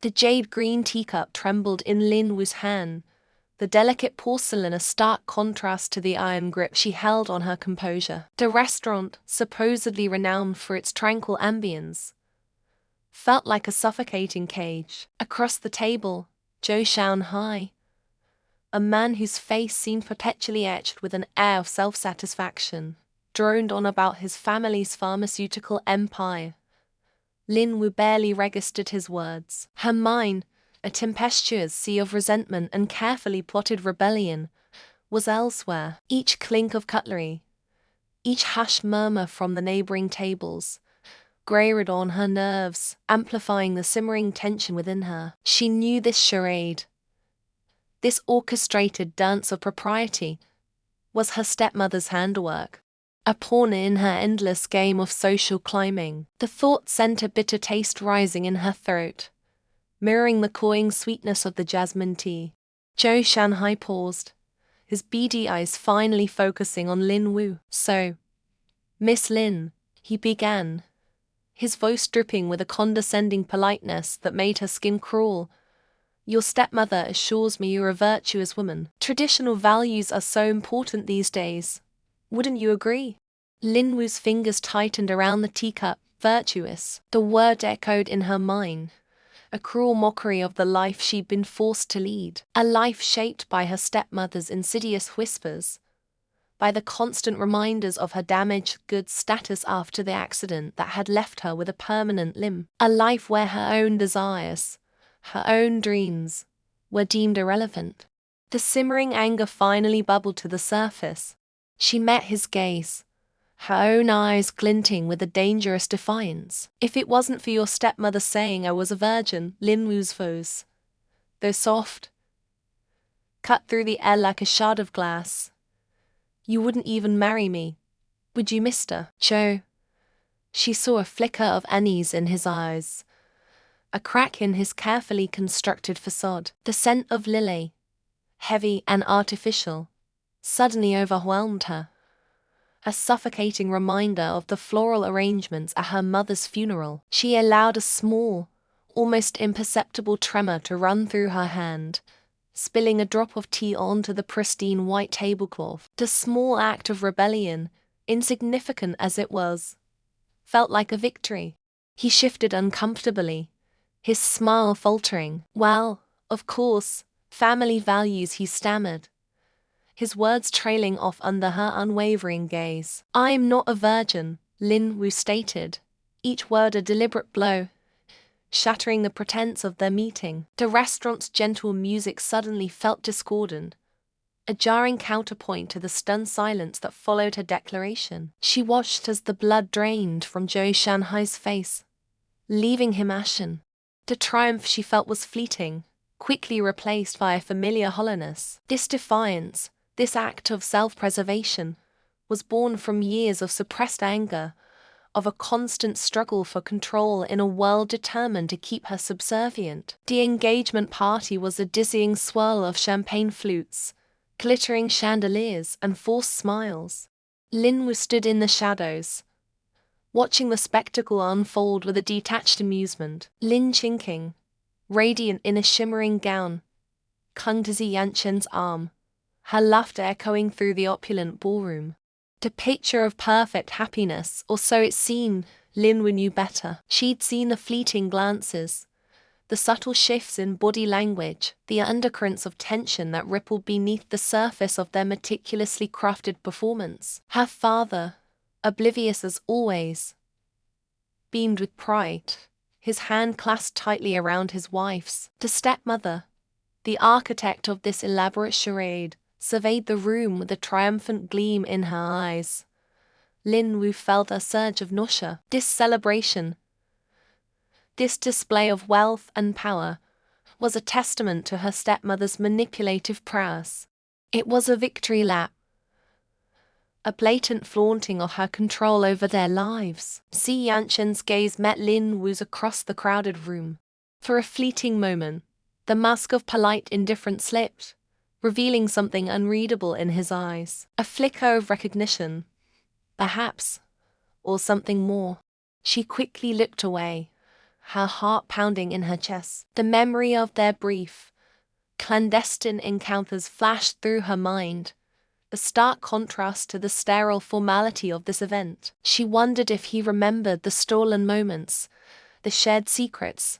The jade green teacup trembled in Lin Wu's hand, the delicate porcelain a stark contrast to the iron grip she held on her composure. The restaurant, supposedly renowned for its tranquil ambience, felt like a suffocating cage. Across the table, Zhou Shanhai, a man whose face seemed perpetually etched with an air of self-satisfaction, droned on about his family's pharmaceutical empire. Lin Wu barely registered his words. Her mind, a tempestuous sea of resentment and carefully plotted rebellion, was elsewhere. Each clink of cutlery, each hushed murmur from the neighboring tables, grated on her nerves, amplifying the simmering tension within her. She knew this charade, this orchestrated dance of propriety, was her stepmother's handiwork, a pawn in her endless game of social climbing. The thought sent a bitter taste rising in her throat, mirroring the cloying sweetness of the jasmine tea. Zhou Shanhai paused, his beady eyes finally focusing on Lin Wu. "So, Miss Lin," he began, his voice dripping with a condescending politeness that made her skin crawl, "your stepmother assures me you're a virtuous woman. Traditional values are so important these days. Wouldn't you agree?" Lin Wu's fingers tightened around the teacup. Virtuous. The word echoed in her mind, a cruel mockery of the life she'd been forced to lead. A life shaped by her stepmother's insidious whispers, by the constant reminders of her damaged goods status after the accident that had left her with a permanent limp. A life where her own desires, her own dreams, were deemed irrelevant. The simmering anger finally bubbled to the surface. She met his gaze, her own eyes glinting with a dangerous defiance. "If it wasn't for your stepmother saying I was a virgin," Lin Wu's voice, though soft, cut through the air like a shard of glass, "you wouldn't even marry me, would you, Mr. Zhou?" She saw a flicker of unease in his eyes, a crack in his carefully constructed facade. The scent of lily, heavy and artificial, suddenly overwhelmed her, a suffocating reminder of the floral arrangements at her mother's funeral. She allowed a small, almost imperceptible tremor to run through her hand, spilling a drop of tea onto the pristine white tablecloth. The small act of rebellion, insignificant as it was, felt like a victory. He shifted uncomfortably, his smile faltering. "Well, of course, family values," he stammered, his words trailing off under her unwavering gaze. "I'm not a virgin," Lin Wu stated, each word a deliberate blow, shattering the pretense of their meeting. The restaurant's gentle music suddenly felt discordant, a jarring counterpoint to the stunned silence that followed her declaration. She watched as the blood drained from Zhou Shanhai's face, leaving him ashen. The triumph she felt was fleeting, quickly replaced by a familiar hollowness. This defiance, this act of self-preservation, was born from years of suppressed anger, of a constant struggle for control in a world determined to keep her subservient. The engagement party was a dizzying swirl of champagne flutes, glittering chandeliers, and forced smiles. Lin Wu stood in the shadows, watching the spectacle unfold with a detached amusement. Lin Qingqing, radiant in a shimmering gown, clung to Zi Yanquan's arm, her laughter echoing through the opulent ballroom. The picture of perfect happiness, or so it seemed. Lin Wu knew better. She'd seen the fleeting glances, the subtle shifts in body language, the undercurrents of tension that rippled beneath the surface of their meticulously crafted performance. Her father, oblivious as always, beamed with pride, his hand clasped tightly around his wife's. The stepmother, the architect of this elaborate charade, surveyed the room with a triumphant gleam in her eyes. Lin Wu felt a surge of nausea. This celebration, this display of wealth and power, was a testament to her stepmother's manipulative prowess. It was a victory lap, a blatant flaunting of her control over their lives. Zi Yanquan's gaze met Lin Wu's across the crowded room. For a fleeting moment, the mask of polite indifference slipped, revealing something unreadable in his eyes. A flicker of recognition, perhaps, or something more. She quickly looked away, her heart pounding in her chest. The memory of their brief, clandestine encounters flashed through her mind, a stark contrast to the sterile formality of this event. She wondered if he remembered the stolen moments, the shared secrets,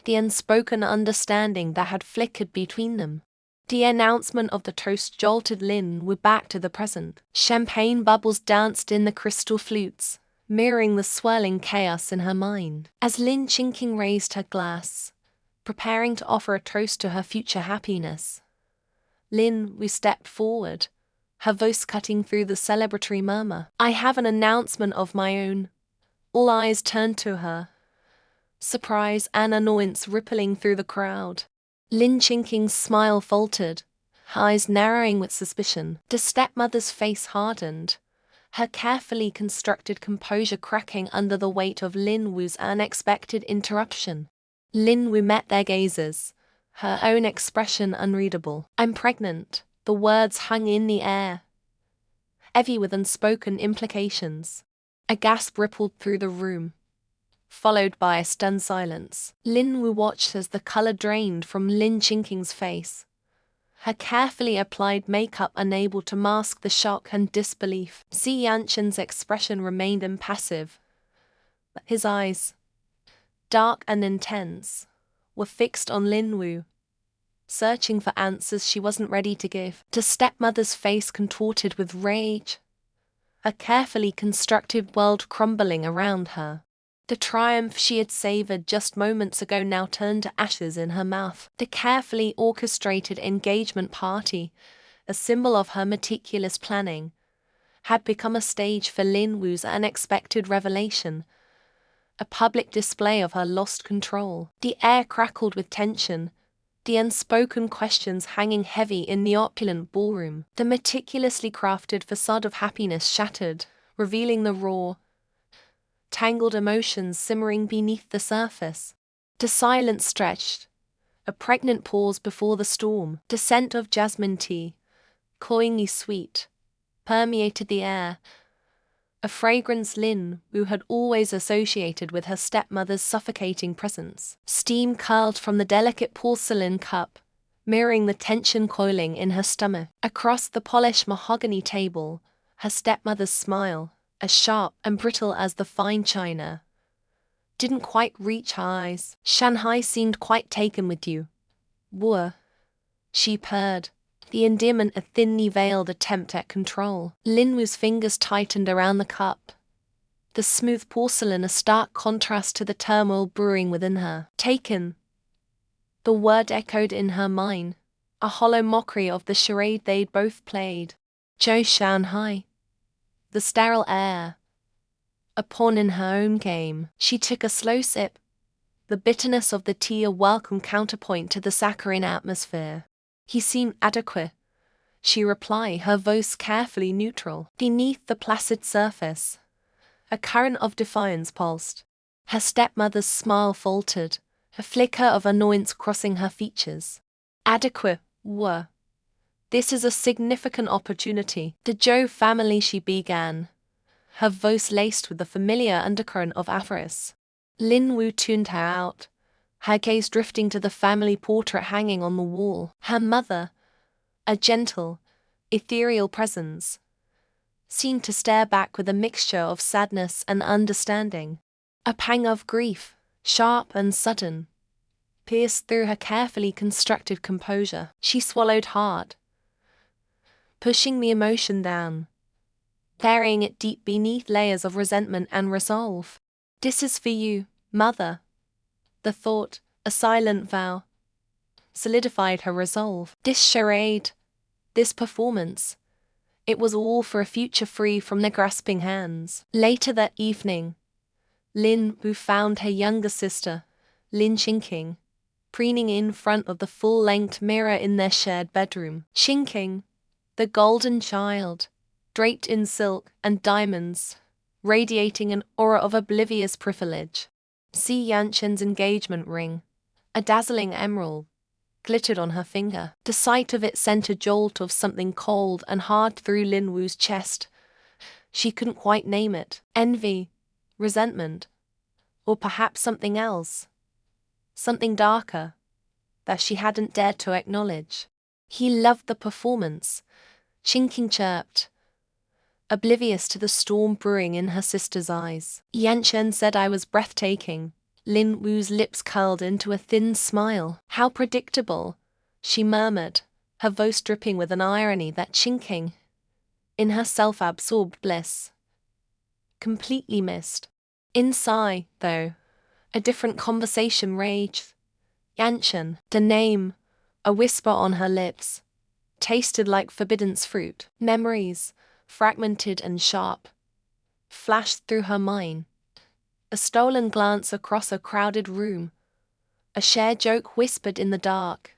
the unspoken understanding that had flickered between them. The announcement of the toast jolted Lin Wu back to the present. Champagne bubbles danced in the crystal flutes, mirroring the swirling chaos in her mind. As Lin Qingqing raised her glass, preparing to offer a toast to her future happiness, Lin Wu stepped forward, her voice cutting through the celebratory murmur. "I have an announcement of my own." All eyes turned to her, surprise and annoyance rippling through the crowd. Lin Qingqing's smile faltered, her eyes narrowing with suspicion. The stepmother's face hardened, her carefully constructed composure cracking under the weight of Lin Wu's unexpected interruption. Lin Wu met their gazes, her own expression unreadable. "I'm pregnant." The words hung in the air, heavy with unspoken implications. A gasp rippled through the room, followed by a stunned silence. Lin Wu watched as the color drained from Lin Qingqing's face, her carefully applied makeup unable to mask the shock and disbelief. Xi Yanqian's expression remained impassive, but his eyes, dark and intense, were fixed on Lin Wu, searching for answers she wasn't ready to give. The stepmother's face contorted with rage, a carefully constructed world crumbling around her. The triumph she had savored just moments ago now turned to ashes in her mouth. The carefully orchestrated engagement party, a symbol of her meticulous planning, had become a stage for Lin Wu's unexpected revelation, a public display of her lost control. The air crackled with tension, the unspoken questions hanging heavy in the opulent ballroom. The meticulously crafted facade of happiness shattered, revealing the raw, tangled emotions simmering beneath the surface. The silence stretched, a pregnant pause before the storm. The scent of jasmine tea, cloyingly sweet, permeated the air, a fragrance Lin Wu had always associated with her stepmother's suffocating presence. Steam curled from the delicate porcelain cup, mirroring the tension coiling in her stomach. Across the polished mahogany table, her stepmother's smile, as sharp and brittle as the fine china, didn't quite reach her eyes. "Shanghai seemed quite taken with you, Wu," she purred, the endearment a thinly veiled attempt at control. Lin Wu's fingers tightened around the cup, the smooth porcelain a stark contrast to the turmoil brewing within her. "Taken." The word echoed in her mind, a hollow mockery of the charade they'd both played. Zhou Shanhai, the sterile heir, a pawn in her own game. She took a slow sip, the bitterness of the tea a welcome counterpoint to the saccharine atmosphere. "He seemed adequate," she replied, her voice carefully neutral. Beneath the placid surface, a current of defiance pulsed. Her stepmother's smile faltered, a flicker of annoyance crossing her features. "Adequate, Wu. This is a significant opportunity." "The Zhou family," she began, her voice laced with the familiar undercurrent of avarice. Lin Wu tuned her out, her gaze drifting to the family portrait hanging on the wall. Her mother, a gentle, ethereal presence, seemed to stare back with a mixture of sadness and understanding. A pang of grief, sharp and sudden, pierced through her carefully constructed composure. She swallowed hard, pushing the emotion down, burying it deep beneath layers of resentment and resolve. "This is for you, mother." The thought, a silent vow, solidified her resolve. This charade, this performance, it was all for a future free from their grasping hands. Later that evening, Lin Wu found her younger sister, Lin Qingqing, preening in front of the full-length mirror in their shared bedroom. Qingqing, the golden child, draped in silk and diamonds, radiating an aura of oblivious privilege. Xi Yanqian's engagement ring, a dazzling emerald, glittered on her finger. The sight of it sent a jolt of something cold and hard through Lin Wu's chest. She couldn't quite name it. Envy, resentment, or perhaps something else. something darker, that she hadn't dared to acknowledge. He loved the performance, Chinking chirped, oblivious to the storm brewing in her sister's eyes. Yanchen said I was breathtaking. Lin Wu's lips curled into a thin smile. How predictable, she murmured, her voice dripping with an irony that Chinking, in her self-absorbed bliss, completely missed. Inside, though, a different conversation raged. Yanchen, the name, a whisper on her lips, tasted like forbidden fruit. Memories, fragmented and sharp, flashed through her mind. A stolen glance across a crowded room, a shared joke whispered in the dark,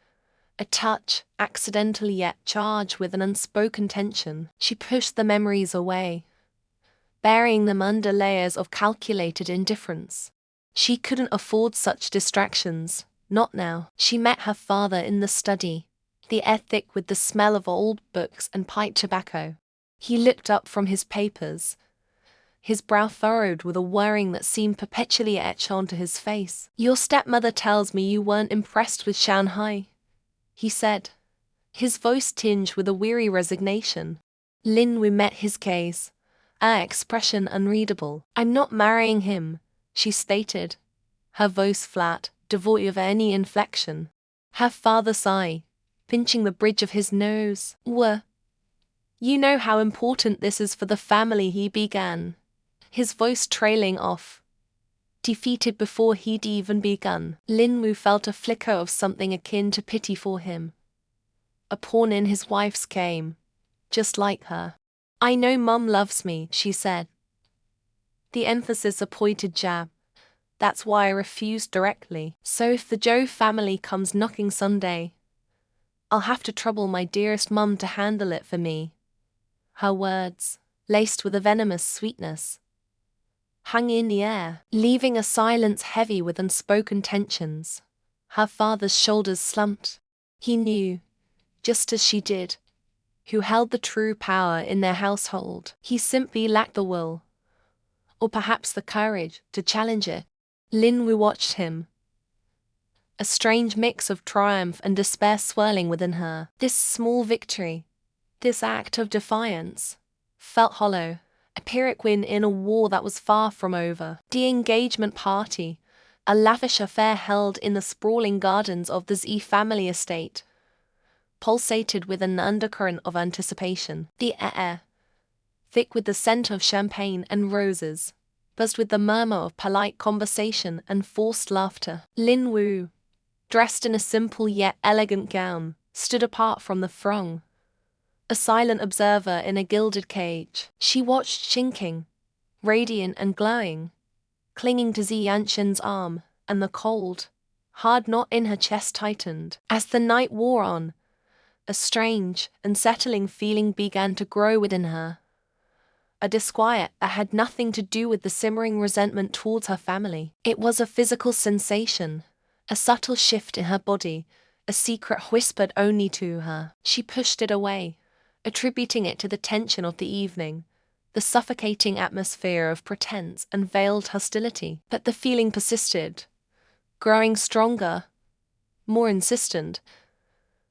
a touch, accidentally yet charged with an unspoken tension. She pushed the memories away, burying them under layers of calculated indifference. She couldn't afford such distractions, not now. She met her father in the study, the air thick with the smell of old books and pipe tobacco. He looked up from his papers, his brow furrowed with a worrying that seemed perpetually etched onto his face. Your stepmother tells me you weren't impressed with Shanghai, he said, his voice tinged with a weary resignation. Lin Wu met his gaze, an expression unreadable. I'm not marrying him, she stated, her voice flat, devoid of any inflection. Her father sighed, pinching the bridge of his nose. You know how important this is for the family, he began, his voice trailing off, defeated before he'd even begun. Lin Wu felt a flicker of something akin to pity for him. A pawn in his wife's game, just like her. I know Mum loves me, she said, the emphasis a pointed jab. That's why I refused directly. So if the Zhou family comes knocking Sunday, I'll have to trouble my dearest Mum to handle it for me. Her words, laced with a venomous sweetness, hung in the air, leaving a silence heavy with unspoken tensions. Her father's shoulders slumped. He knew, just as she did, who held the true power in their household. He simply lacked the will, or perhaps the courage, to challenge it. Lin Wu watched him, a strange mix of triumph and despair swirling within her. This small victory, this act of defiance, felt hollow, a Pyrrhic win in a war that was far from over. The engagement party, a lavish affair held in the sprawling gardens of the Zi family estate, pulsated with an undercurrent of anticipation. The air, thick with the scent of champagne and roses, buzzed with the murmur of polite conversation and forced laughter. Lin Wu, dressed in a simple yet elegant gown, stood apart from the throng, a silent observer in a gilded cage. She watched Chinking, radiant and glowing, clinging to Ziyanshen's arm, and the cold, hard knot in her chest tightened. As the night wore on, a strange, unsettling feeling began to grow within her. A disquiet that had nothing to do with the simmering resentment towards her family. It was a physical sensation, a subtle shift in her body, a secret whispered only to her. She pushed it away, attributing it to the tension of the evening, the suffocating atmosphere of pretense and veiled hostility. But the feeling persisted, growing stronger, more insistent,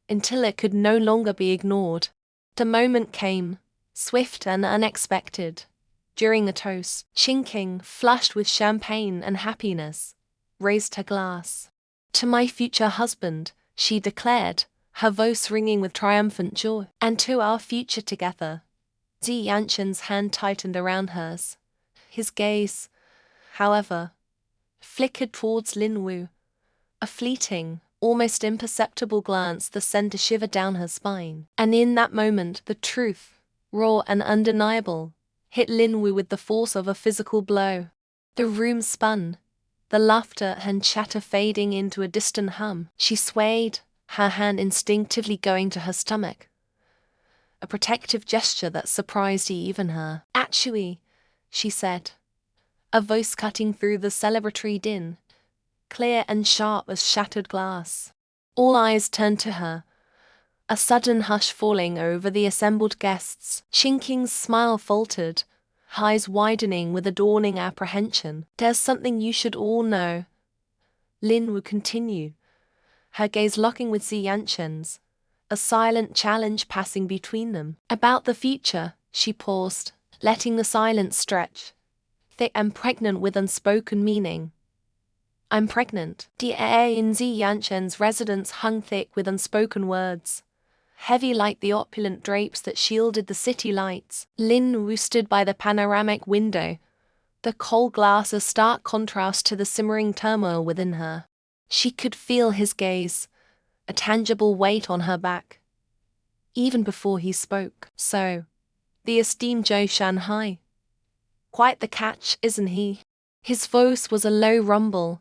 until it could no longer be ignored. The moment came, swift and unexpected. During the toast, Chinking, flushed with champagne and happiness, raised her glass. To my future husband, she declared, her voice ringing with triumphant joy. And to our future together. Ziyanshen's hand tightened around hers. His gaze, however, flickered towards Lin Wu, a fleeting, almost imperceptible glance that sent a shiver down her spine. And in that moment, the truth, raw and undeniable, hit Lin Wu with the force of a physical blow. The room spun, the laughter and chatter fading into a distant hum. She swayed, her hand instinctively going to her stomach, a protective gesture that surprised even her. Actually, she said, a voice cutting through the celebratory din, clear and sharp as shattered glass. All eyes turned to her, a sudden hush falling over the assembled guests. Chinking's smile faltered, eyes widening with a dawning apprehension. There's something you should all know, Lin would continue, her gaze locking with Zi Yanshen's, a silent challenge passing between them. About the future, she paused, letting the silence stretch, thick and pregnant with unspoken meaning. I'm pregnant. The air in Zi Yanshen's residence hung thick with unspoken words, heavy like the opulent drapes that shielded the city lights. Lin Wu stood by the panoramic window, the cold glass a stark contrast to the simmering turmoil within her. She could feel his gaze, a tangible weight on her back. Even before he spoke. So, the esteemed Zhou Shanhai. Quite the catch, isn't he? His voice was a low rumble,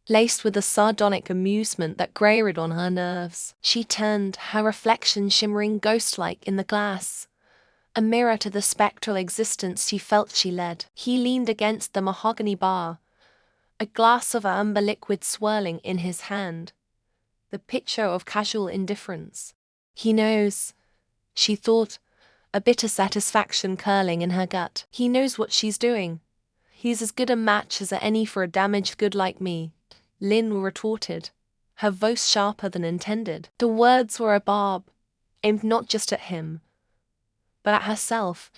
laced with a sardonic amusement that grated on her nerves. She turned, her reflection shimmering ghost-like in the glass, a mirror to the spectral existence she felt she led. He leaned against the mahogany bar, a glass of amber liquid swirling in his hand, the picture of casual indifference. He knows, she thought, a bitter satisfaction curling in her gut. He knows what she's doing. He's as good a match as any for a damaged good like me, Lin retorted, her voice sharper than intended. The words were a barb, aimed not just at him, but at herself,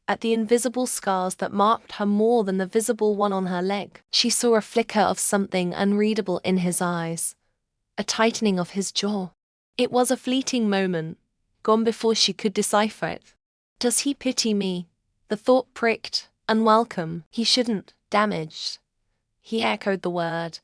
at the invisible scars that marked her more than the visible one on her leg. She saw a flicker of something unreadable in his eyes, a tightening of his jaw. It was a fleeting moment, gone before she could decipher it. Does he pity me? The thought pricked, unwelcome. He shouldn't, damaged. He echoed the word,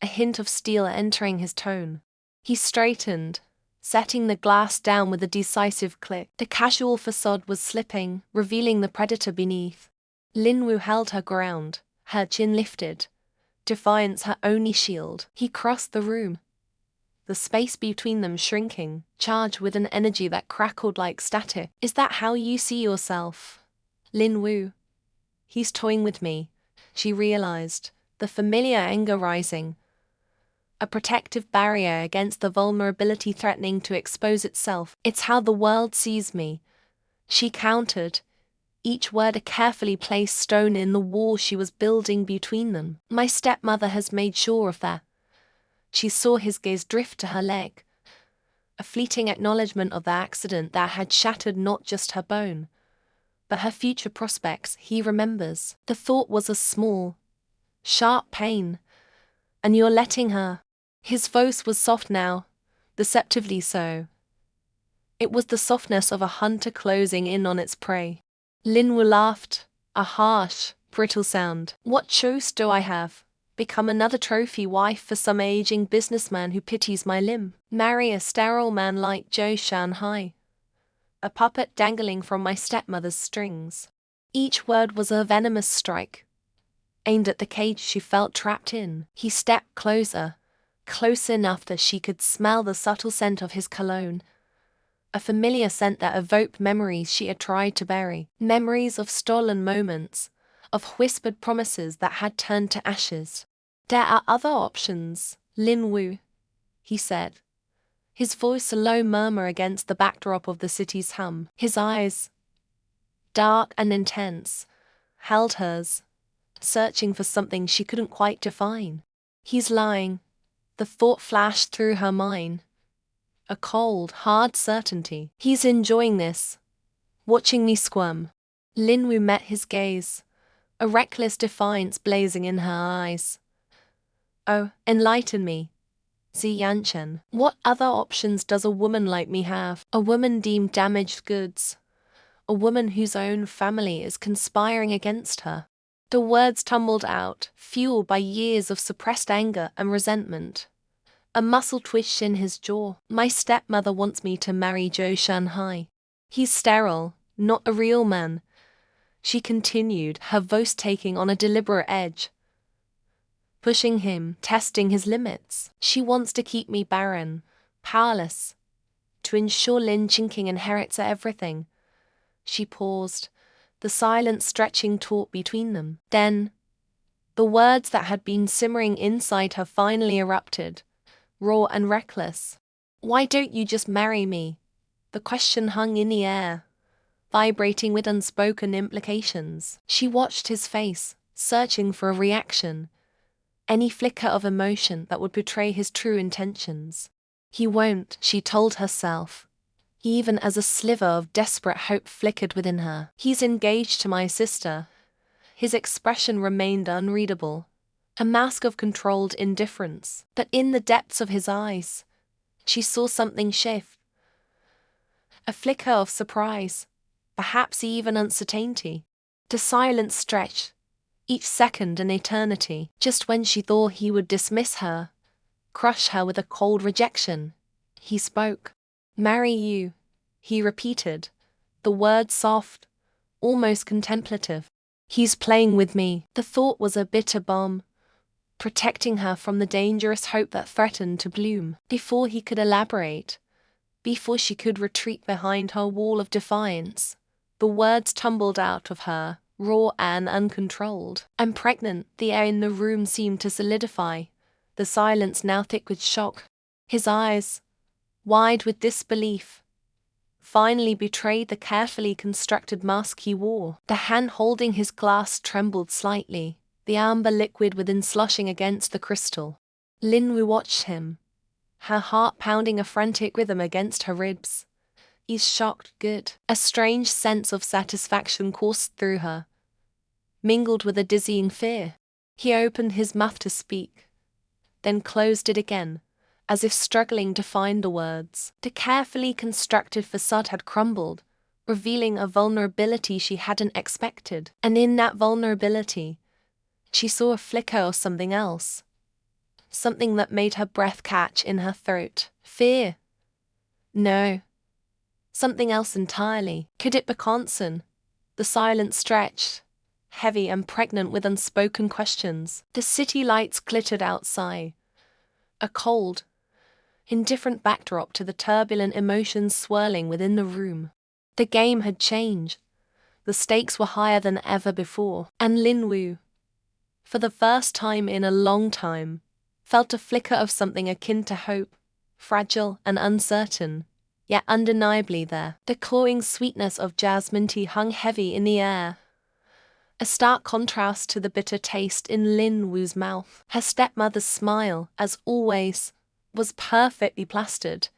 a hint of steel entering his tone. He straightened, setting the glass down with a decisive click. The casual facade was slipping, revealing the predator beneath. Lin Wu held her ground, her chin lifted, defiance her only shield. He crossed the room, the space between them shrinking, charged with an energy that crackled like static. Is that how you see yourself, Lin Wu? He's toying with me, she realized, the familiar anger rising, a protective barrier against the vulnerability threatening to expose itself. It's how the world sees me, she countered, each word a carefully placed stone in the wall she was building between them. My stepmother has made sure of that. She saw his gaze drift to her leg, a fleeting acknowledgement of the accident that had shattered not just her bone, but her future prospects. He remembers. The thought was a small, sharp pain, and you're letting her. His voice was soft now, deceptively so. It was the softness of a hunter closing in on its prey. Lin Wu laughed, a harsh, brittle sound. What choice do I have? Become another trophy wife for some aging businessman who pities my limb? Marry a sterile man like Zhou Shanhai? A puppet dangling from my stepmother's strings? Each word was a venomous strike, aimed at the cage she felt trapped in. He stepped closer, close enough that she could smell the subtle scent of his cologne, a familiar scent that evoked memories she had tried to bury. Memories of stolen moments, of whispered promises that had turned to ashes. There are other options, Lin Wu, he said, his voice a low murmur against the backdrop of the city's hum. His eyes, dark and intense, held hers, searching for something she couldn't quite define. He's lying, the thought flashed through her mind, a cold, hard certainty. He's enjoying this, watching me squirm. Lin Wu met his gaze, a reckless defiance blazing in her eyes. Oh, enlighten me, Zi Yanshen. What other options does a woman like me have? A woman deemed damaged goods. A woman whose own family is conspiring against her. The words tumbled out, fueled by years of suppressed anger and resentment. A muscle twitched in his jaw. My stepmother wants me to marry Zhou Shanhai. He's sterile, not a real man, she continued, her voice taking on a deliberate edge. Pushing him, testing his limits. She wants to keep me barren, powerless, to ensure Lin Qingqing inherits everything. She paused, the silence stretching taut between them. Then, the words that had been simmering inside her finally erupted, raw and reckless. Why don't you just marry me? The question hung in the air, vibrating with unspoken implications. She watched his face, searching for a reaction, any flicker of emotion that would betray his true intentions. He won't, she told herself, even as a sliver of desperate hope flickered within her. He's engaged to my sister. His expression remained unreadable, a mask of controlled indifference. But in the depths of his eyes, she saw something shift. A flicker of surprise, perhaps even uncertainty. The silence stretched, each second an eternity. Just when she thought he would dismiss her, crush her with a cold rejection, he spoke. "Marry you," he repeated, the words soft, almost contemplative. "He's playing with me." The thought was a bitter bomb, protecting her from the dangerous hope that threatened to bloom. Before he could elaborate, before she could retreat behind her wall of defiance, the words tumbled out of her, raw and uncontrolled. "I'm pregnant." The air in the room seemed to solidify, the silence now thick with shock. His eyes, wide with disbelief, finally betrayed the carefully constructed mask he wore. The hand holding his glass trembled slightly, the amber liquid within sloshing against the crystal. Linwu watched him, her heart pounding a frantic rhythm against her ribs. He's shocked, good. A strange sense of satisfaction coursed through her, mingled with a dizzying fear. He opened his mouth to speak, then closed it again, as if struggling to find the words. The carefully constructed facade had crumbled, revealing a vulnerability she hadn't expected. And in that vulnerability, she saw a flicker of something else. Something that made her breath catch in her throat. Fear. No. Something else entirely. Could it be Conson? The silence stretched, heavy and pregnant with unspoken questions. The city lights glittered outside, a cold, indifferent backdrop to the turbulent emotions swirling within the room. The game had changed. The stakes were higher than ever before, and Linwu, for the first time in a long time, felt a flicker of something akin to hope, fragile and uncertain, yet undeniably there. The cloying sweetness of jasmine tea hung heavy in the air, a stark contrast to the bitter taste in Lin Wu's mouth. Her stepmother's smile, as always, was perfectly plastered,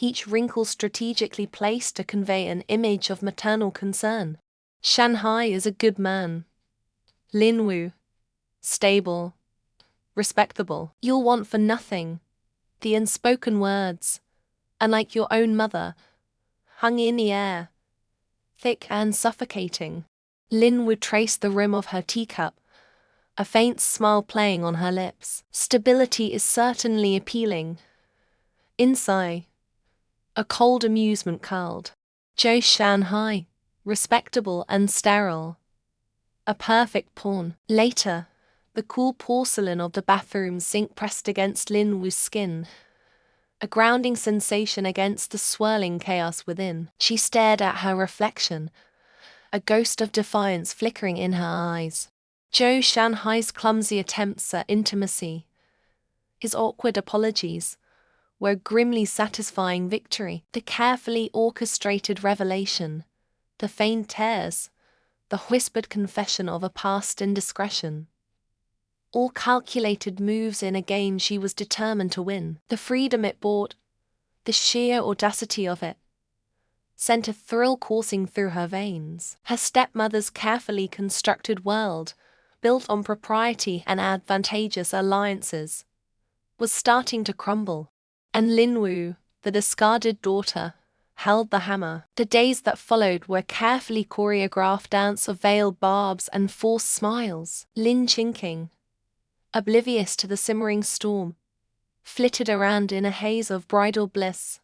each wrinkle strategically placed to convey an image of maternal concern. Shanghai is a good man. Lin Wu. Stable. Respectable. You'll want for nothing. The unspoken words, unlike your own mother, hung in the air, thick and suffocating. Lin would trace the rim of her teacup, a faint smile playing on her lips. Stability is certainly appealing. Inside, a cold amusement curled. Zhou Shanhai, respectable and sterile. A perfect pawn. Later, the cool porcelain of the bathroom sink pressed against Lin Wu's skin, a grounding sensation against the swirling chaos within. She stared at her reflection, a ghost of defiance flickering in her eyes. Zhou Shanhai's clumsy attempts at intimacy, his awkward apologies, were a grimly satisfying victory. The carefully orchestrated revelation, the feigned tears, the whispered confession of a past indiscretion. All calculated moves in a game she was determined to win. The freedom it brought, the sheer audacity of it, sent a thrill coursing through her veins. Her stepmother's carefully constructed world, built on propriety and advantageous alliances, was starting to crumble. And Lin Wu, the discarded daughter, held the hammer. The days that followed were carefully choreographed dance of veiled barbs and forced smiles. Lin Qingqing, oblivious to the simmering storm, flitted around in a haze of bridal bliss,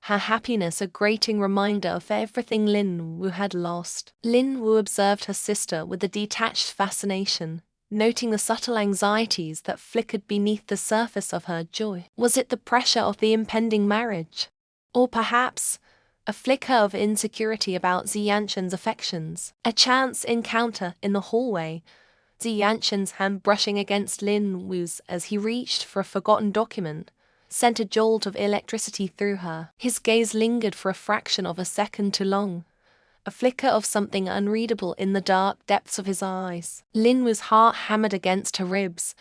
her happiness a grating reminder of everything Lin Wu had lost. Lin Wu observed her sister with a detached fascination, noting the subtle anxieties that flickered beneath the surface of her joy. Was it the pressure of the impending marriage? Or perhaps a flicker of insecurity about Ziyanshan's affections? A chance encounter in the hallway, Ziyanshan's hand brushing against Lin Wu's as he reached for a forgotten document, sent a jolt of electricity through her. His gaze lingered for a fraction of a second too long, a flicker of something unreadable in the dark depths of his eyes. Lin Wu's heart hammered against her ribs,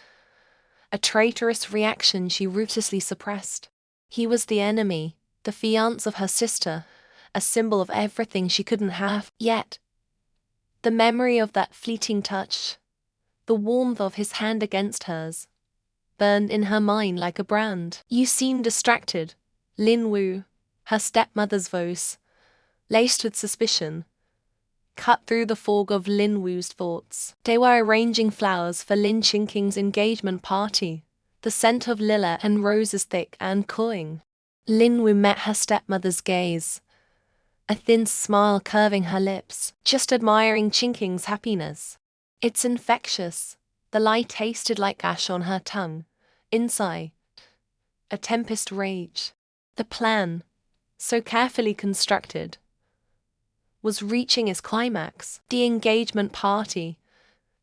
a traitorous reaction she ruthlessly suppressed. He was the enemy, the fiancé of her sister, a symbol of everything she couldn't have. Yet, the memory of that fleeting touch, the warmth of his hand against hers, burned in her mind like a brand. "You seem distracted," Lin Wu, her stepmother's voice, laced with suspicion, cut through the fog of Lin Wu's thoughts. They were arranging flowers for Lin Qingqing's engagement party, the scent of lilac and roses thick and cloying. Lin Wu met her stepmother's gaze, a thin smile curving her lips, just admiring Qingqing's happiness. "It's infectious," the lie tasted like ash on her tongue. Inside, a tempest raged. The plan, so carefully constructed, was reaching its climax. The engagement party,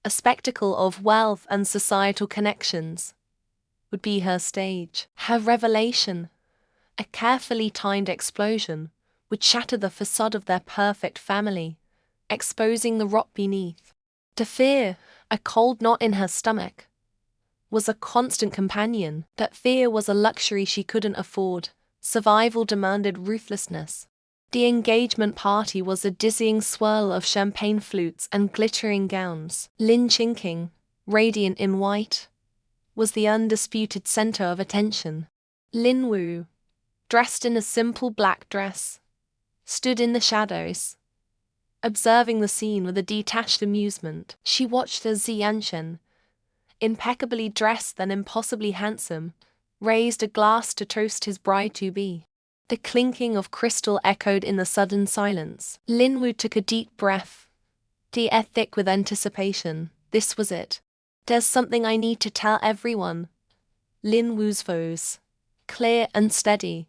a spectacle of wealth and societal connections, would be her stage. Her revelation, a carefully timed explosion, would shatter the facade of their perfect family, exposing the rock beneath. The fear, a cold knot in her stomach, was a constant companion. That fear was a luxury she couldn't afford. Survival demanded ruthlessness. The engagement party was a dizzying swirl of champagne flutes and glittering gowns. Lin Qingqing, radiant in white, was the undisputed center of attention. Lin Wu, dressed in a simple black dress, stood in the shadows, observing the scene with a detached amusement. She watched as Ziyanshen, impeccably dressed and impossibly handsome, raised a glass to toast his bride-to-be. The clinking of crystal echoed in the sudden silence. Lin Wu took a deep breath, the air thick with anticipation. This was it. "There's something I need to tell everyone." Lin Wu's voice, clear and steady,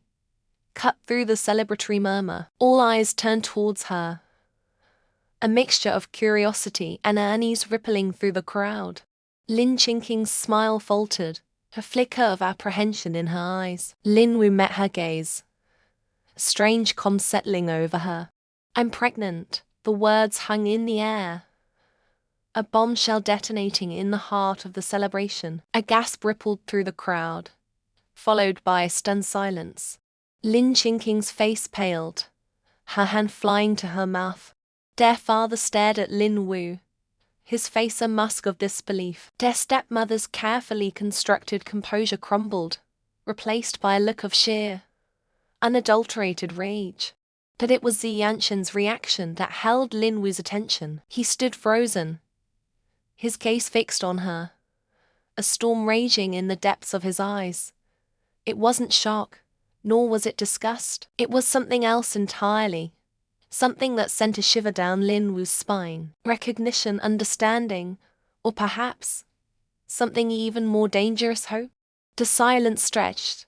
cut through the celebratory murmur. All eyes turned towards her, a mixture of curiosity and unease rippling through the crowd. Lin Qingqing's smile faltered, a flicker of apprehension in her eyes. Lin Wu met her gaze, a strange calm settling over her. "I'm pregnant," the words hung in the air, a bombshell detonating in the heart of the celebration. A gasp rippled through the crowd, followed by a stunned silence. Lin Qingqing's face paled, her hand flying to her mouth. Their father stared at Lin Wu, his face a mask of disbelief. Their stepmother's carefully constructed composure crumbled, replaced by a look of sheer, unadulterated rage. But it was Ziyanshen's reaction that held Lin Wu's attention. He stood frozen, his gaze fixed on her, a storm raging in the depths of his eyes. It wasn't shock, nor was it disgust. It was something else entirely. Something that sent a shiver down Lin Wu's spine. Recognition, understanding, or perhaps something even more dangerous, hope. The silence stretched,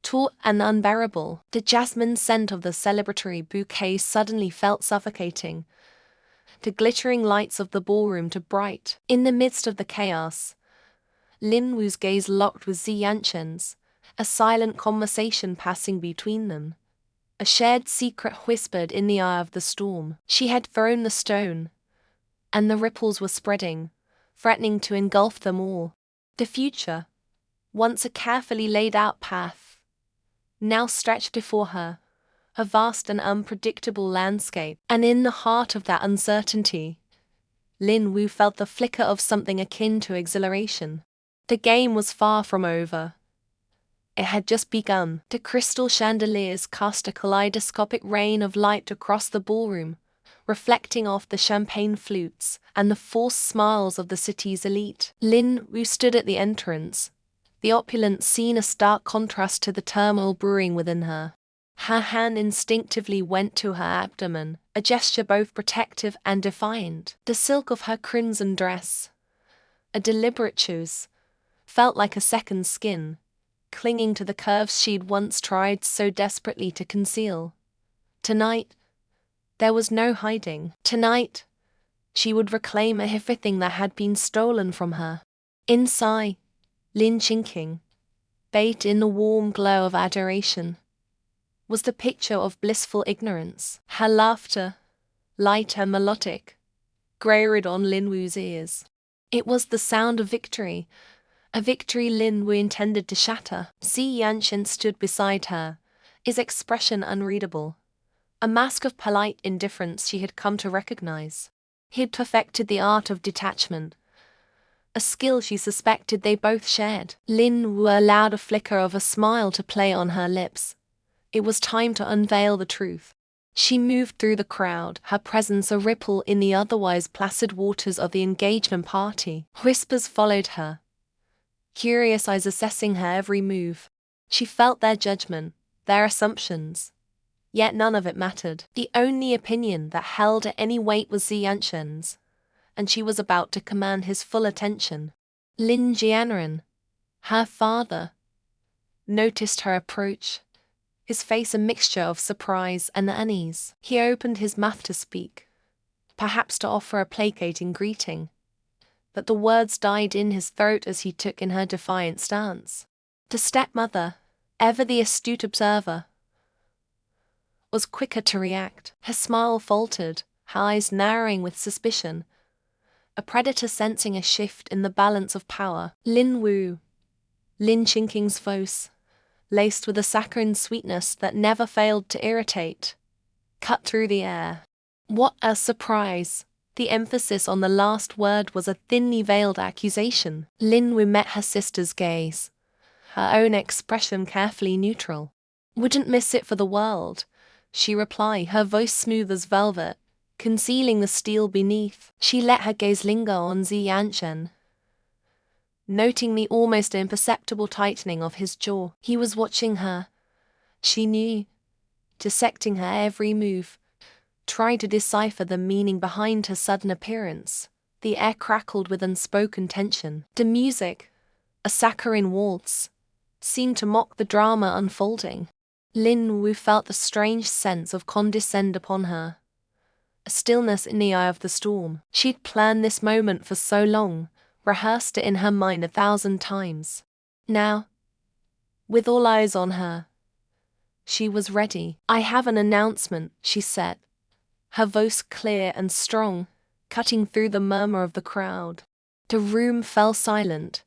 taut and unbearable. The jasmine scent of the celebratory bouquet suddenly felt suffocating, the glittering lights of the ballroom too bright. In the midst of the chaos, Lin Wu's gaze locked with Ziyanshen's, a silent conversation passing between them. A shared secret whispered in the eye of the storm. She had thrown the stone, and the ripples were spreading, threatening to engulf them all. The future, once a carefully laid out path, now stretched before her, a vast and unpredictable landscape. And in the heart of that uncertainty, Lin Wu felt the flicker of something akin to exhilaration. The game was far from over. It had just begun. The crystal chandeliers cast a kaleidoscopic rain of light across the ballroom, reflecting off the champagne flutes and the forced smiles of the city's elite. Lin Wu stood at the entrance, the opulent scene a stark contrast to the turmoil brewing within her. Her hand instinctively went to her abdomen, a gesture both protective and defiant. The silk of her crimson dress, a deliberate choice, felt like a second skin, clinging to the curves she'd once tried so desperately to conceal. Tonight, there was no hiding. Tonight, she would reclaim everything that had been stolen from her. Inside, Lin Qingqing, bathed in the warm glow of adoration, was the picture of blissful ignorance. Her laughter, light and melodic, grated on Lin Wu's ears. It was the sound of victory, A victory Lin Wu intended to shatter. Xi Yanchen stood beside her, his expression unreadable, a mask of polite indifference she had come to recognize. He had perfected the art of detachment, a skill she suspected they both shared. Lin Wu allowed a flicker of a smile to play on her lips. It was time to unveil the truth. She moved through the crowd, her presence a ripple in the otherwise placid waters of the engagement party. Whispers followed her, curious eyes assessing her every move. She felt their judgment, their assumptions. Yet none of it mattered. The only opinion that held any weight was Ziyanshen's, and she was about to command his full attention. Lin Jianren, her father, noticed her approach, his face a mixture of surprise and unease. He opened his mouth to speak, perhaps to offer a placating greeting, but the words died in his throat as he took in her defiant stance. The stepmother, ever the astute observer, was quicker to react. Her smile faltered, her eyes narrowing with suspicion, a predator sensing a shift in the balance of power. Lin Wu, Lin Qingqing's voice, laced with a saccharine sweetness that never failed to irritate, cut through the air. What a surprise! The emphasis on the last word was a thinly veiled accusation. Lin Wu met her sister's gaze, her own expression carefully neutral. "Wouldn't miss it for the world," she replied, her voice smooth as velvet, concealing the steel beneath. She let her gaze linger on Ziyanshen, noting the almost imperceptible tightening of his jaw. He was watching her, she knew, dissecting her every move, trying to decipher the meaning behind her sudden appearance. The air crackled with unspoken tension. The music, a saccharine waltz, seemed to mock the drama unfolding. Lin Wu felt the strange sense of condescend upon her, a stillness in the eye of the storm. She'd planned this moment for so long, rehearsed it in her mind 1,000 times. Now, with all eyes on her, she was ready. "I have an announcement," she said, her voice clear and strong, cutting through the murmur of the crowd. The room fell silent.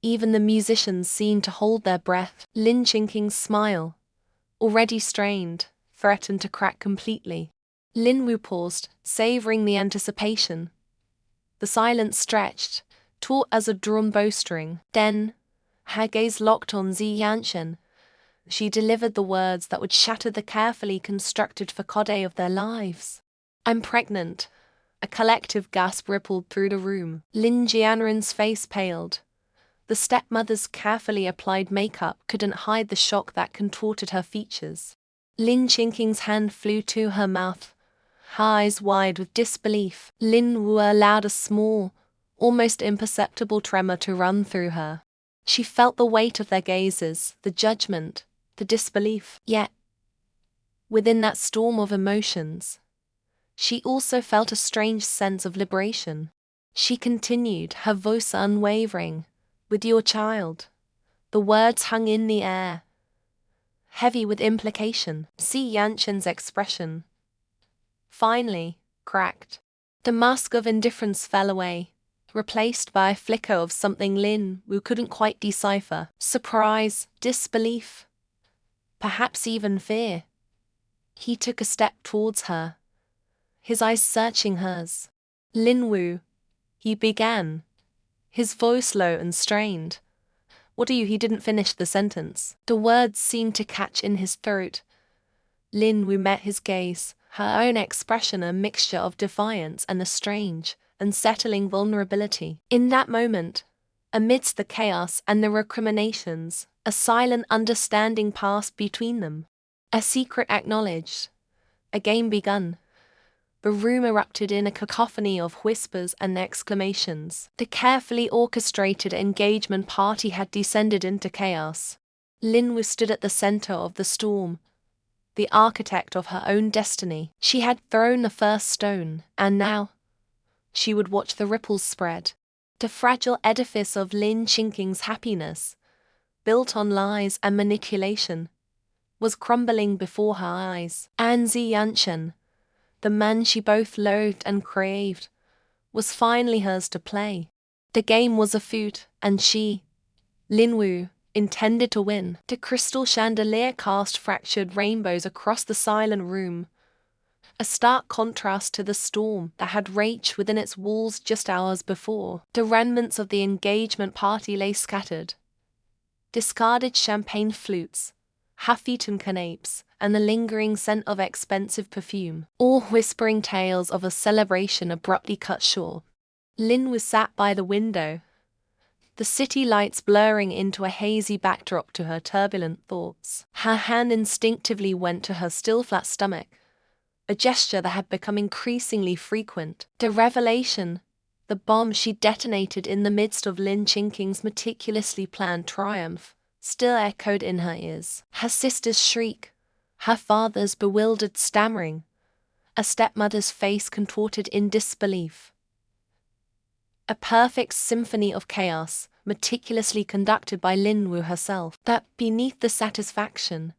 Even the musicians seemed to hold their breath. Lin Qingqing's smile, already strained, threatened to crack completely. Lin Wu paused, savoring the anticipation. The silence stretched, taut as a drawn bowstring. Then, her gaze locked on Ziyanshen, she delivered the words that would shatter the carefully constructed facade of their lives. "I'm pregnant." A collective gasp rippled through the room. Lin Jianren's face paled. The stepmother's carefully applied makeup couldn't hide the shock that contorted her features. Lin Qingqing's hand flew to her mouth, her eyes wide with disbelief. Lin Wu allowed a small, almost imperceptible tremor to run through her. She felt the weight of their gazes, the judgment, the disbelief. Yet, within that storm of emotions, she also felt a strange sense of liberation. She continued, her voice unwavering, "With your child." The words hung in the air, heavy with implication. Ziyanshen's expression, finally, cracked. The mask of indifference fell away, replaced by a flicker of something Lin Wu couldn't quite decipher. Surprise, disbelief, perhaps even fear. He took a step towards her, his eyes searching hers. "Lin Wu," he began, his voice low and strained. "What are you?" He didn't finish the sentence. The words seemed to catch in his throat. Lin Wu met his gaze, her own expression a mixture of defiance and a strange, unsettling vulnerability. In that moment, amidst the chaos and the recriminations, a silent understanding passed between them. A secret acknowledged, a game begun. The room erupted in a cacophony of whispers and exclamations. The carefully orchestrated engagement party had descended into chaos. Lin Wu stood at the center of the storm, the architect of her own destiny. She had thrown the first stone, and now she would watch the ripples spread. The fragile edifice of Lin Qingqing's happiness, built on lies and manipulation, was crumbling before her eyes. And Ziyanshen, the man she both loathed and craved, was finally hers to play. The game was afoot, and she, Lin Wu, intended to win. The crystal chandelier cast fractured rainbows across the silent room, a stark contrast to the storm that had raged within its walls just hours before. The remnants of the engagement party lay scattered. Discarded champagne flutes, half-eaten canapes, and the lingering scent of expensive perfume, all whispering tales of a celebration abruptly cut short. Lin was sat by the window, the city lights blurring into a hazy backdrop to her turbulent thoughts. Her hand instinctively went to her still flat stomach, a gesture that had become increasingly frequent. The revelation, the bomb she detonated in the midst of Lin Qingqing's meticulously planned triumph, still echoed in her ears. Her sister's shriek, her father's bewildered stammering, a stepmother's face contorted in disbelief. A perfect symphony of chaos, meticulously conducted by Lin Wu herself. But beneath the satisfaction,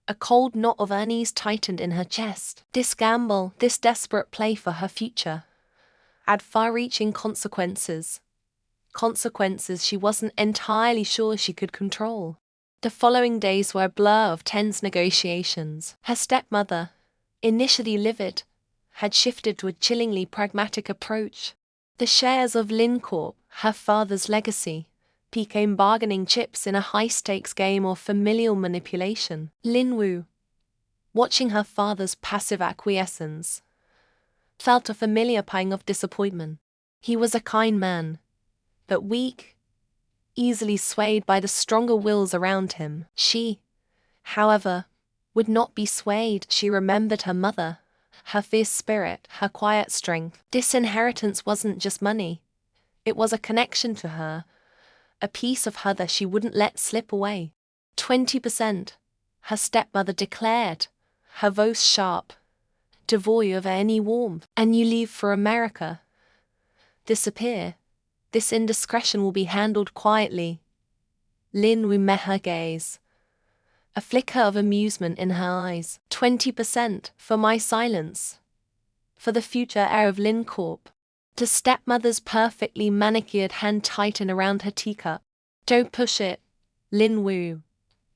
a cold knot of unease tightened in her chest. This gamble, this desperate play for her future, had far-reaching consequences. Consequences she wasn't entirely sure she could control. The following days were a blur of tense negotiations. Her stepmother, initially livid, had shifted to a chillingly pragmatic approach. The shares of Lin Corp, her father's legacy, became bargaining chips in a high-stakes game of familial manipulation. Lin Wu, watching her father's passive acquiescence, felt a familiar pang of disappointment. He was a kind man, but weak, easily swayed by the stronger wills around him. She, however, would not be swayed. She remembered her mother, her fierce spirit, her quiet strength. This inheritance wasn't just money. It was a connection to her, a piece of her that she wouldn't let slip away. 20%, her stepmother declared, her voice sharp, devoid of any warmth. And you leave for America. Disappear. This indiscretion will be handled quietly. Lin Wu met her gaze, a flicker of amusement in her eyes. 20% for my silence. For the future heir of Lin Corp. The stepmother's perfectly manicured hand tightened around her teacup. Don't push it, Lin Wu.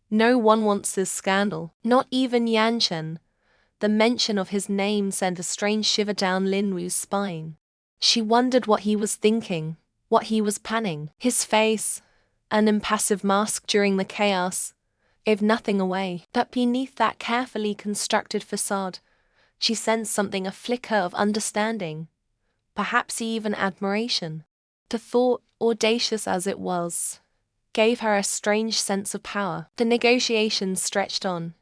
No one wants this scandal, not even Yanchen. The mention of his name sent a strange shiver down Lin Wu's spine. She wondered what he was thinking, what he was planning. His face, an impassive mask during the chaos, gave nothing away. But beneath that carefully constructed facade, she sensed something, a flicker of understanding, perhaps even admiration. The thought, audacious as it was, gave her a strange sense of power. The negotiations stretched on,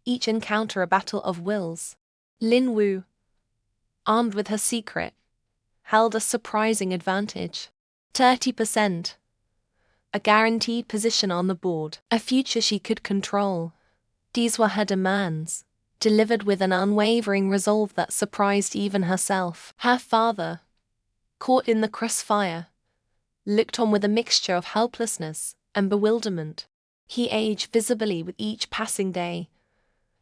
each encounter a battle of wills. Lin Wu, armed with her secret, held a surprising advantage. 30%. A guaranteed position on the board, a future she could control. These were her demands, delivered with an unwavering resolve that surprised even herself. Her father, caught in the crossfire, looked on with a mixture of helplessness and bewilderment. He aged visibly with each passing day,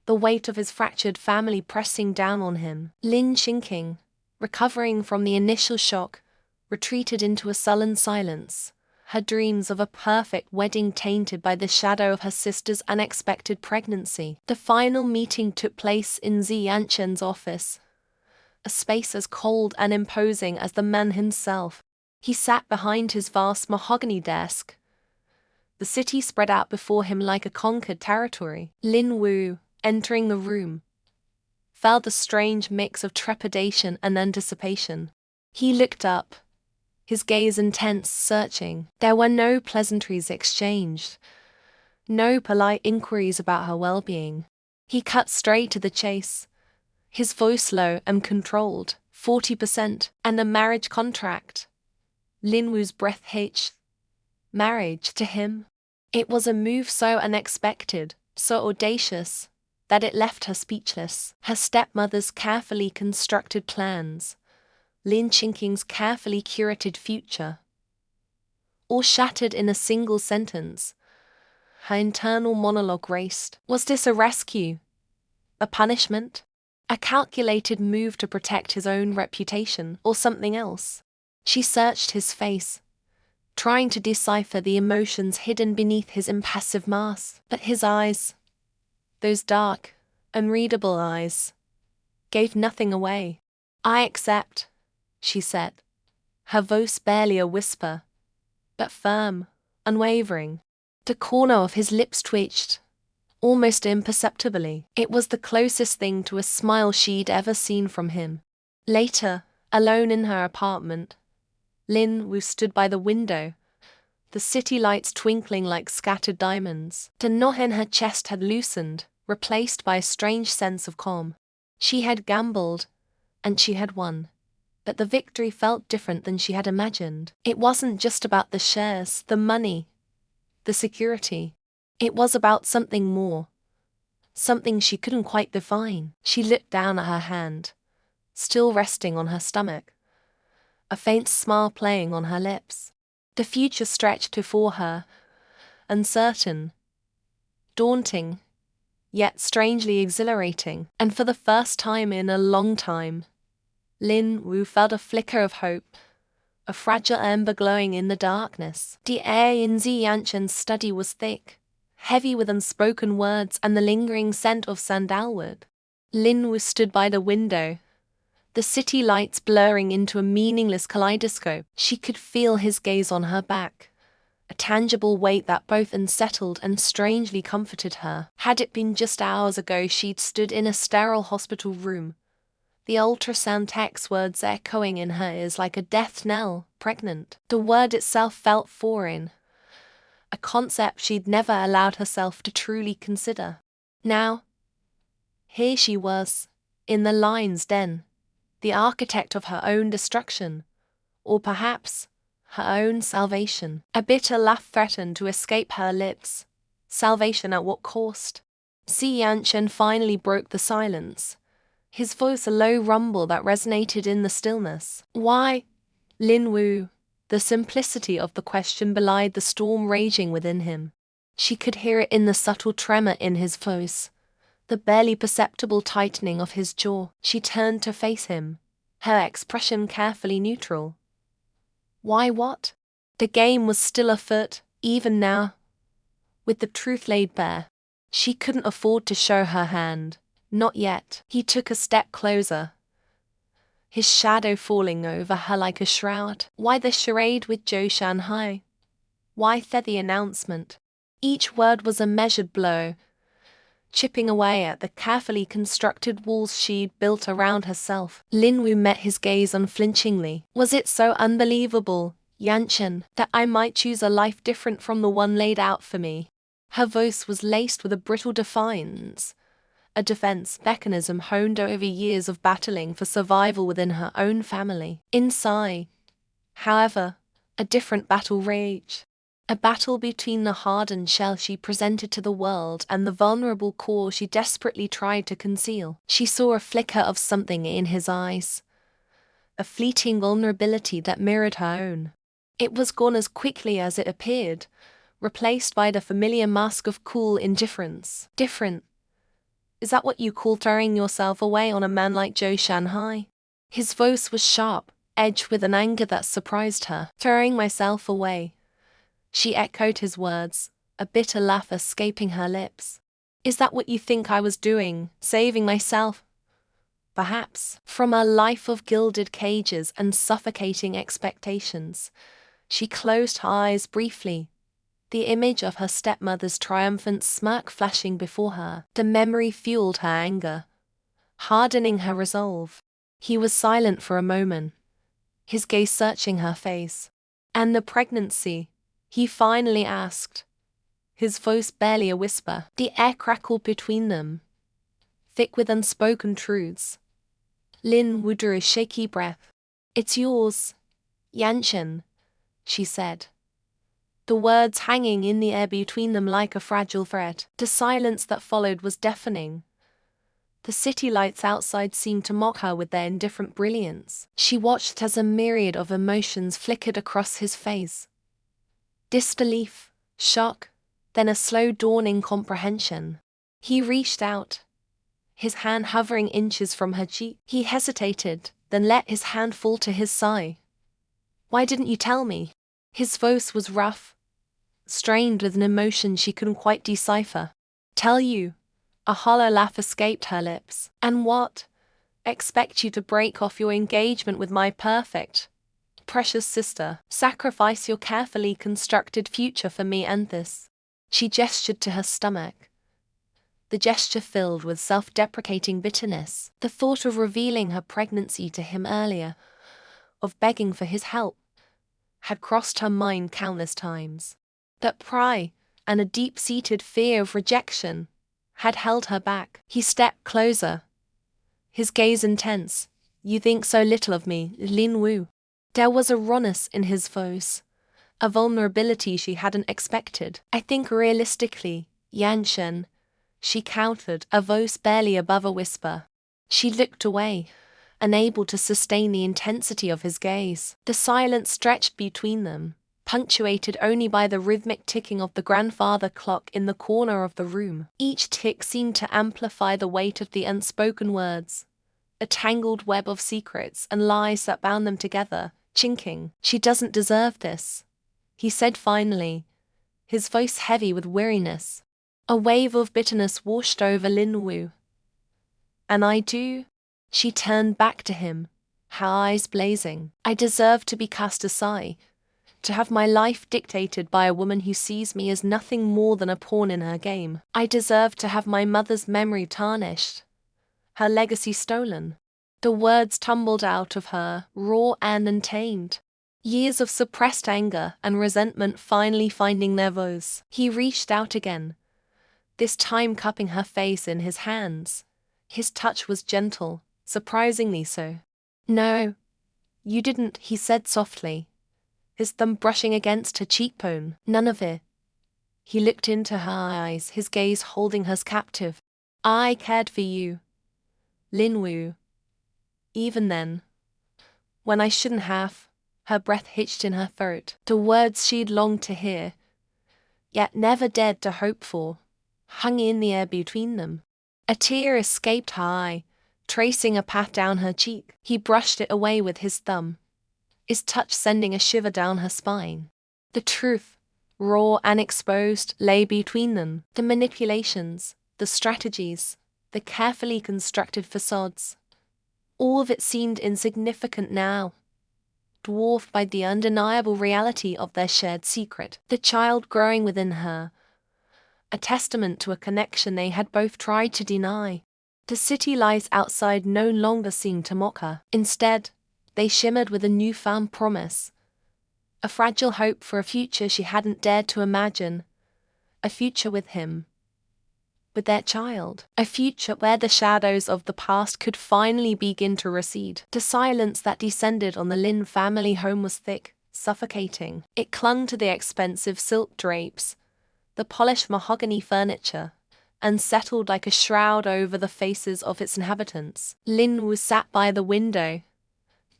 the weight of his fractured family pressing down on him. Lin Qingqing, recovering from the initial shock, retreated into a sullen silence, her dreams of a perfect wedding tainted by the shadow of her sister's unexpected pregnancy. The final meeting took place in Ziyanchen's office, a space as cold and imposing as the man himself. He sat behind his vast mahogany desk, the city spread out before him like a conquered territory. Lin Wu, entering the room, felt a strange mix of trepidation and anticipation. He looked up, his gaze intense, searching. There were no pleasantries exchanged, no polite inquiries about her well-being. He cut straight to the chase, his voice low and controlled. 40%, and a marriage contract. Lin Wu's breath hitched. Marriage to him? It was a move so unexpected, so audacious, that it left her speechless. Her stepmother's carefully constructed plans, Lin Qingqing's carefully curated future, all shattered in a single sentence. Her internal monologue raced. Was this a rescue? A punishment? A calculated move to protect his own reputation, or something else? She searched his face, trying to decipher the emotions hidden beneath his impassive mask. But his eyes, those dark, unreadable eyes, gave nothing away. "I accept," she said, her voice barely a whisper, but firm, unwavering. The corner of his lips twitched, almost imperceptibly. It was the closest thing to a smile she'd ever seen from him. Later, alone in her apartment, Lin Wu stood by the window, the city lights twinkling like scattered diamonds. The knot in her chest had loosened, replaced by a strange sense of calm. She had gambled, and she had won. But the victory felt different than she had imagined. It wasn't just about the shares, the money, the security. It was about something more. Something she couldn't quite define. She looked down at her hand, still resting on her stomach, a faint smile playing on her lips. The future stretched before her, uncertain, daunting, yet strangely exhilarating. And for the first time in a long time, Lin Wu felt a flicker of hope, a fragile ember glowing in the darkness. The air in Ziyanshen's study was thick, heavy with unspoken words and the lingering scent of sandalwood. Lin Wu stood by the window, the city lights blurring into a meaningless kaleidoscope. She could feel his gaze on her back, a tangible weight that both unsettled and strangely comforted her. Had it been just hours ago she'd stood in a sterile hospital room, the ultrasound tech's words echoing in her ears like a death knell, pregnant. The word itself felt foreign, a concept she'd never allowed herself to truly consider. Now, here she was, in the lion's den, the architect of her own destruction, or perhaps her own salvation. A bitter laugh threatened to escape her lips. Salvation at what cost? Ziyanshen finally broke the silence, his voice a low rumble that resonated in the stillness. "Why, Lin Wu?" The simplicity of the question belied the storm raging within him. She could hear it in the subtle tremor in his voice, the barely perceptible tightening of his jaw. She turned to face him, her expression carefully neutral. Why what? The game was still afoot, even now. With the truth laid bare, she couldn't afford to show her hand. Not yet. He took a step closer, his shadow falling over her like a shroud. Why the charade with Zhou Shanhai? Why the announcement? Each word was a measured blow, chipping away at the carefully constructed walls she'd built around herself. Lin Wu met his gaze unflinchingly. Was it so unbelievable, Yanshen, that I might choose a life different from the one laid out for me? Her voice was laced with a brittle defiance, a defense mechanism honed over years of battling for survival within her own family. Inside, however, a different battle raged. A battle between the hardened shell she presented to the world and the vulnerable core she desperately tried to conceal. She saw a flicker of something in his eyes, a fleeting vulnerability that mirrored her own. It was gone as quickly as it appeared, replaced by the familiar mask of cool indifference. Different? Is that what you call throwing yourself away on a man like Zhou Shanhai? His voice was sharp, edged with an anger that surprised her. Throwing myself away. She echoed his words, a bitter laugh escaping her lips. Is that what you think I was doing, saving myself? Perhaps. From a life of gilded cages and suffocating expectations, she closed her eyes briefly, the image of her stepmother's triumphant smirk flashing before her. The memory fueled her anger, hardening her resolve. He was silent for a moment, his gaze searching her face. "And the pregnancy?" he finally asked, his voice barely a whisper. The air crackled between them, thick with unspoken truths. Lin Wu drew a shaky breath. "It's yours, Yanshen," she said, the words hanging in the air between them like a fragile thread. The silence that followed was deafening. The city lights outside seemed to mock her with their indifferent brilliance. She watched as a myriad of emotions flickered across his face. Disbelief, shock, then a slow dawning comprehension. He reached out, his hand hovering inches from her cheek. He hesitated, then let his hand fall to his side. Why didn't you tell me? His voice was rough, strained with an emotion she couldn't quite decipher. Tell you? A hollow laugh escaped her lips. And what? Expect you to break off your engagement with my perfect, precious sister, sacrifice your carefully constructed future for me and this? She gestured to her stomach, the gesture filled with self-deprecating bitterness. The thought of revealing her pregnancy to him earlier, of begging for his help, had crossed her mind countless times. That pride, and a deep-seated fear of rejection, had held her back. He stepped closer, his gaze intense. You think so little of me, Lin Wu. There was a rawness in his voice, a vulnerability she hadn't expected. I think realistically, Yan Shen, she countered, a voice barely above a whisper. She looked away, unable to sustain the intensity of his gaze. The silence stretched between them, punctuated only by the rhythmic ticking of the grandfather clock in the corner of the room. Each tick seemed to amplify the weight of the unspoken words, a tangled web of secrets and lies that bound them together, chinking. She doesn't deserve this, he said finally, his voice heavy with weariness. A wave of bitterness washed over Lin Wu. And I do? She turned back to him, her eyes blazing. I deserve to be cast aside, to have my life dictated by a woman who sees me as nothing more than a pawn in her game. I deserve to have my mother's memory tarnished, her legacy stolen. The words tumbled out of her, raw and untamed. Years of suppressed anger and resentment finally finding their voice. He reached out again, this time cupping her face in his hands. His touch was gentle, surprisingly so. No, you didn't, he said softly, his thumb brushing against her cheekbone. None of it. He looked into her eyes, his gaze holding hers captive. I cared for you, Lin Wu. Even then, when I shouldn't have. Her breath hitched in her throat. The words she'd longed to hear, yet never dared to hope for, hung in the air between them. A tear escaped her eye, tracing a path down her cheek. He brushed it away with his thumb, his touch sending a shiver down her spine. The truth, raw and exposed, lay between them. The manipulations, the strategies, the carefully constructed facades. All of it seemed insignificant now, dwarfed by the undeniable reality of their shared secret. The child growing within her, a testament to a connection they had both tried to deny. The city lights outside no longer seemed to mock her. Instead, they shimmered with a newfound promise, a fragile hope for a future she hadn't dared to imagine, a future with him, with their child, a future where the shadows of the past could finally begin to recede. The silence that descended on the Lin family home was thick, suffocating. It clung to the expensive silk drapes, the polished mahogany furniture, and settled like a shroud over the faces of its inhabitants. Lin was sat by the window,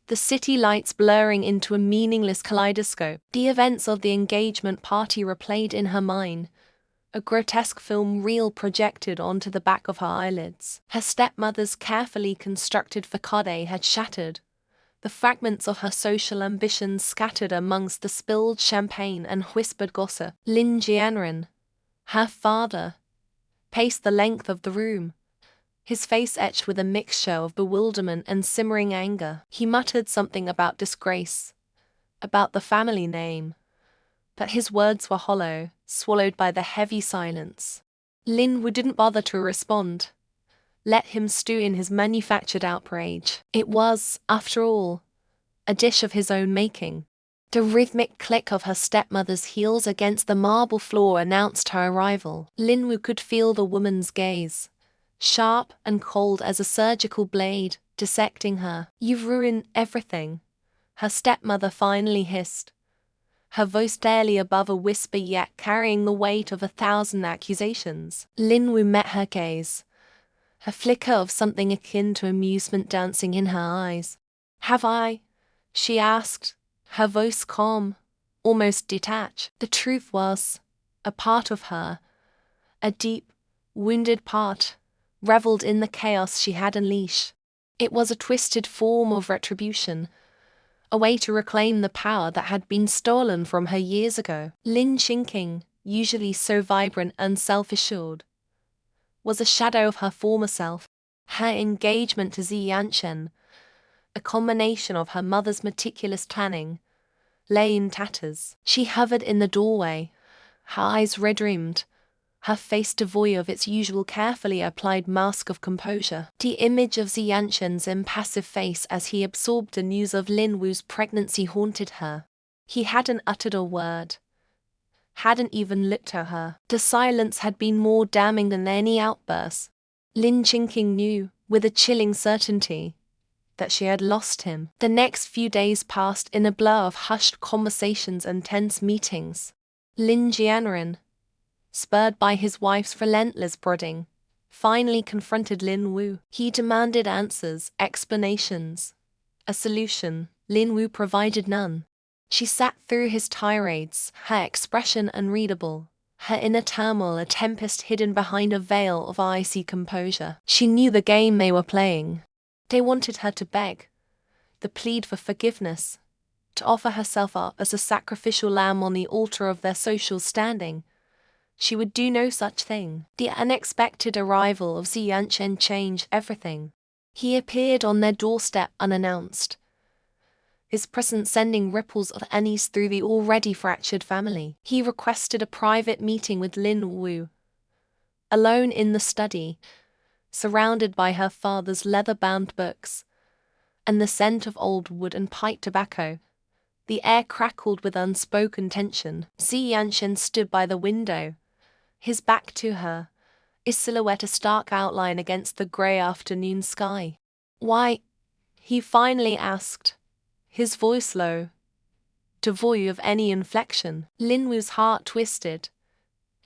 the city lights blurring into a meaningless kaleidoscope. The events of the engagement party replayed in her mind, a grotesque film reel projected onto the back of her eyelids. Her stepmother's carefully constructed facade had shattered, the fragments of her social ambitions scattered amongst the spilled champagne and whispered gossip. Lin Jianren, her father, paced the length of the room, his face etched with a mixture of bewilderment and simmering anger. He muttered something about disgrace, about the family name, but his words were hollow, swallowed by the heavy silence. Lin Wu didn't bother to respond. Let him stew in his manufactured outrage. It was, after all, a dish of his own making. The rhythmic click of her stepmother's heels against the marble floor announced her arrival. Lin Wu could feel the woman's gaze, sharp and cold as a surgical blade, dissecting her. You've ruined everything, her stepmother finally hissed, her voice barely above a whisper yet carrying the weight of 1,000 accusations. Lin Wu met her gaze, a flicker of something akin to amusement dancing in her eyes. Have I? She asked, her voice calm, almost detached. The truth was, a part of her, a deep, wounded part, reveled in the chaos she had unleashed. It was a twisted form of retribution, a way to reclaim the power that had been stolen from her years ago. Lin Qingqing, usually so vibrant and self-assured, was a shadow of her former self. Her engagement to Zi Yanchen, a combination of her mother's meticulous planning, lay in tatters. She hovered in the doorway, her eyes red-rimmed, her face devoid of its usual carefully applied mask of composure. The image of Zi Yanchen's impassive face as he absorbed the news of Lin Wu's pregnancy haunted her. He hadn't uttered a word, hadn't even looked at her. The silence had been more damning than any outburst. Lin Qingqing knew, with a chilling certainty, that she had lost him. The next few days passed in a blur of hushed conversations and tense meetings. Lin Jianren, spurred by his wife's relentless prodding, finally confronted Lin Wu. He demanded answers, explanations, a solution. Lin Wu provided none. She sat through his tirades, her expression unreadable, her inner turmoil a tempest hidden behind a veil of icy composure. She knew the game they were playing. They wanted her to beg, to plead for forgiveness, to offer herself up as a sacrificial lamb on the altar of their social standing. She would do no such thing. The unexpected arrival of Zi Yanchen changed everything. He appeared on their doorstep unannounced, his presence sending ripples of unease through the already fractured family. He requested a private meeting with Lin Wu. Alone in the study, surrounded by her father's leather-bound books, and the scent of old wood and pipe tobacco, the air crackled with unspoken tension. Zi Yanchen stood by the window, his back to her, his silhouette a stark outline against the grey afternoon sky. "Why?" he finally asked, his voice low, devoid of any inflection. Lin Wu's heart twisted.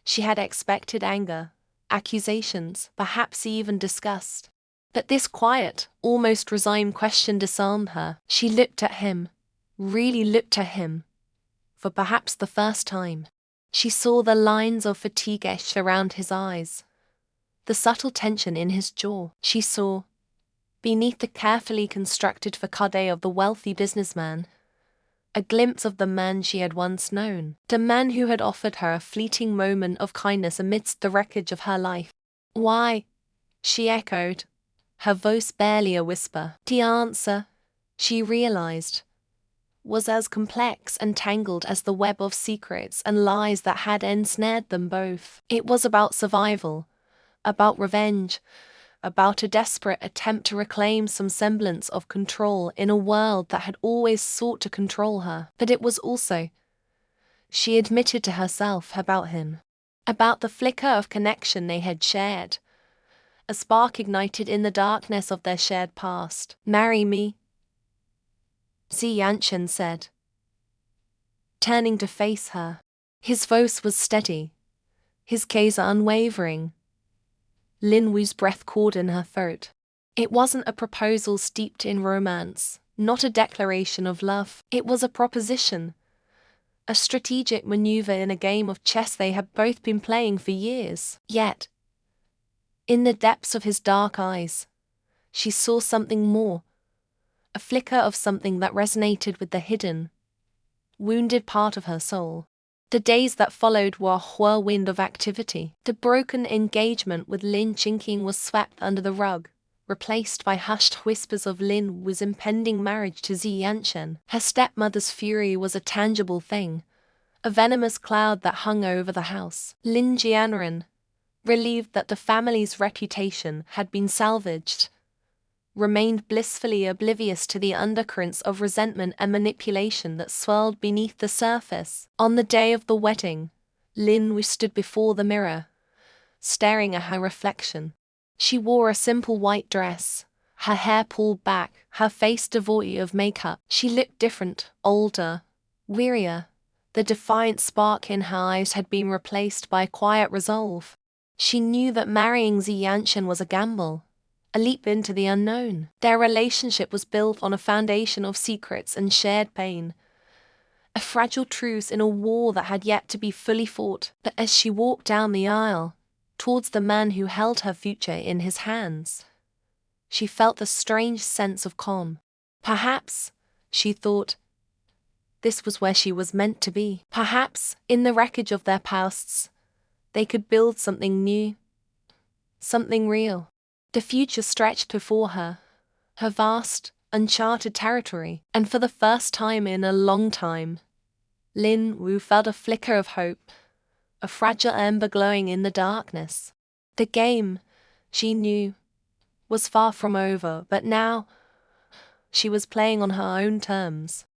She had expected anger, accusations, perhaps even disgust. But this quiet, almost resigned question disarmed her. She looked at him, really looked at him, for perhaps the first time. She saw the lines of fatigue etched around his eyes, the subtle tension in his jaw. She saw, beneath the carefully constructed facade of the wealthy businessman, a glimpse of the man she had once known, the man who had offered her a fleeting moment of kindness amidst the wreckage of her life. "Why?" she echoed, her voice barely a whisper. The answer, she realized, was as complex and tangled as the web of secrets and lies that had ensnared them both. It was about survival, about revenge, about a desperate attempt to reclaim some semblance of control in a world that had always sought to control her. But it was also, she admitted to herself, about him, about the flicker of connection they had shared, a spark ignited in the darkness of their shared past. "Marry me," Zi Yanchen said, turning to face her. His voice was steady, his gaze unwavering. Lin Wu's breath caught in her throat. It wasn't a proposal steeped in romance, not a declaration of love. It was a proposition, a strategic maneuver in a game of chess they had both been playing for years. Yet, in the depths of his dark eyes, she saw something more, a flicker of something that resonated with the hidden, wounded part of her soul. The days that followed were a whirlwind of activity. The broken engagement with Lin Qingqing was swept under the rug, replaced by hushed whispers of Lin Wu's impending marriage to Zi Yanchen. Her stepmother's fury was a tangible thing, a venomous cloud that hung over the house. Lin Jianren, relieved that the family's reputation had been salvaged, remained blissfully oblivious to the undercurrents of resentment and manipulation that swirled beneath the surface. On the day of the wedding, Lin Wu stood before the mirror, staring at her reflection. She wore a simple white dress, her hair pulled back, her face devoid of makeup. She looked different, older, wearier. The defiant spark in her eyes had been replaced by quiet resolve. She knew that marrying Zi Yanchen was a gamble, a leap into the unknown. Their relationship was built on a foundation of secrets and shared pain, a fragile truce in a war that had yet to be fully fought. But as she walked down the aisle, towards the man who held her future in his hands, she felt a strange sense of calm. Perhaps, She thought this was where she was meant to be. Perhaps, in the wreckage of their pasts, they could build something new, something real. The future stretched before her, her vast, uncharted territory, and for the first time in a long time, Lin Wu felt a flicker of hope, a fragile ember glowing in the darkness. The game, she knew, was far from over, but now she was playing on her own terms.